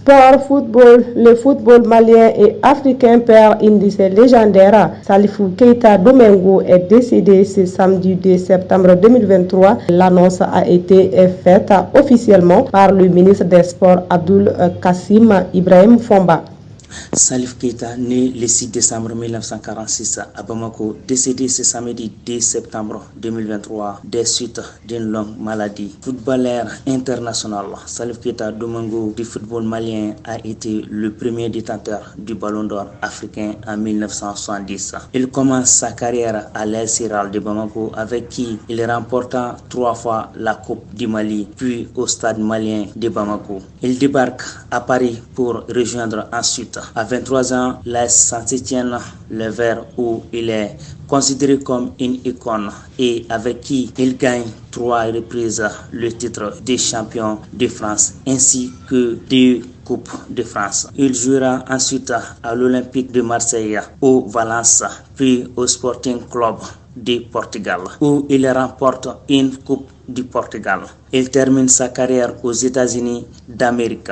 Sport, football, le football malien et africain perd une de ses légendaires. Salifou Keita Domingo est décédé ce samedi 2 septembre 2023. L'annonce a été faite officiellement par le ministre des Sports Abdoul Kassim Ibrahim Fomba. Salif Keita, né le 6 décembre 1946 à Bamako, décédé ce samedi 10 septembre 2023 des suites d'une longue maladie. Footballeur international, Salif Keita Domingo du football malien a été le premier détenteur du Ballon d'Or africain en 1970. Il commence sa carrière à l'Al Hilal de Bamako avec qui il remporta 3 fois la Coupe du Mali, puis au stade malien de Bamako. Il débarque à Paris pour rejoindre ensuite à 23 ans, l'AS Saint-Étienne, le Vert, où il est considéré comme une icône et avec qui il gagne 3 reprises le titre de champion de France ainsi que 2 Coupes de France. Il jouera ensuite à l'Olympique de Marseille, au Valence, puis au Sporting Club de Portugal, où il remporte une Coupe du Portugal. Il termine sa carrière aux États-Unis d'Amérique,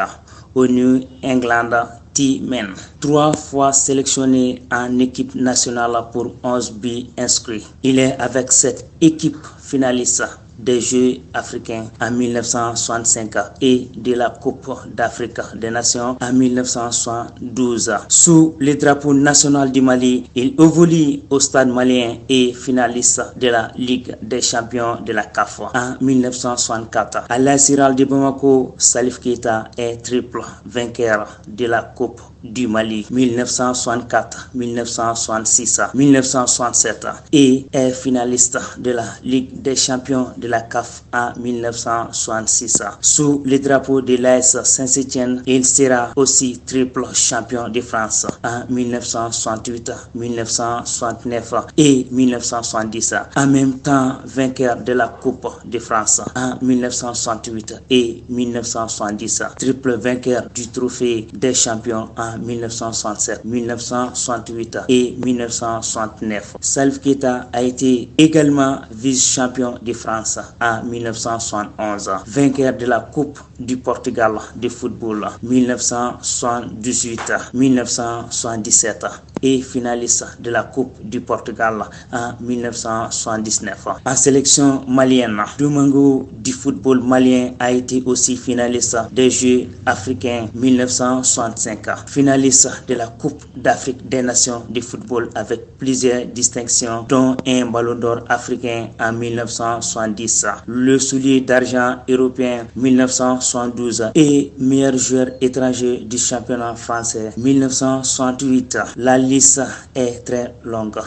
au New England T-Men. 3 fois sélectionné en équipe nationale pour 11 buts inscrits. Il est avec cette équipe finaliste des Jeux africains en 1965 et de la Coupe d'Afrique des Nations en 1972. Sous le drapeau national du Mali, il évolue au stade malien et finaliste de la Ligue des champions de la CAF en 1964. À l'Al Hilal de Bamako, Salif Keita est triple vainqueur de la Coupe du Mali 1964, 1966, 1967 et est finaliste de la Ligue des champions de la CAF en 1966. Sous le drapeau de l'AS Saint-Étienne, il sera aussi triple champion de France en 1968, 1969 et 1970. En même temps, vainqueur de la Coupe de France en 1968 et 1970. Triple vainqueur du trophée des champions en 1967, 1968 et 1969. Salif Keita a été également vice-champion de France en 1971, vainqueur de la Coupe du Portugal de football 1978, 1977 et finaliste de la Coupe du Portugal en 1979. En sélection malienne, Domingo du football malien a été aussi finaliste des Jeux africains 1965, finaliste de la Coupe d'Afrique des Nations de football avec plusieurs distinctions, dont un Ballon d'Or africain en 1970, le soulier d'argent européen 1972 et meilleur joueur étranger du championnat français 1968. La liste est très longue.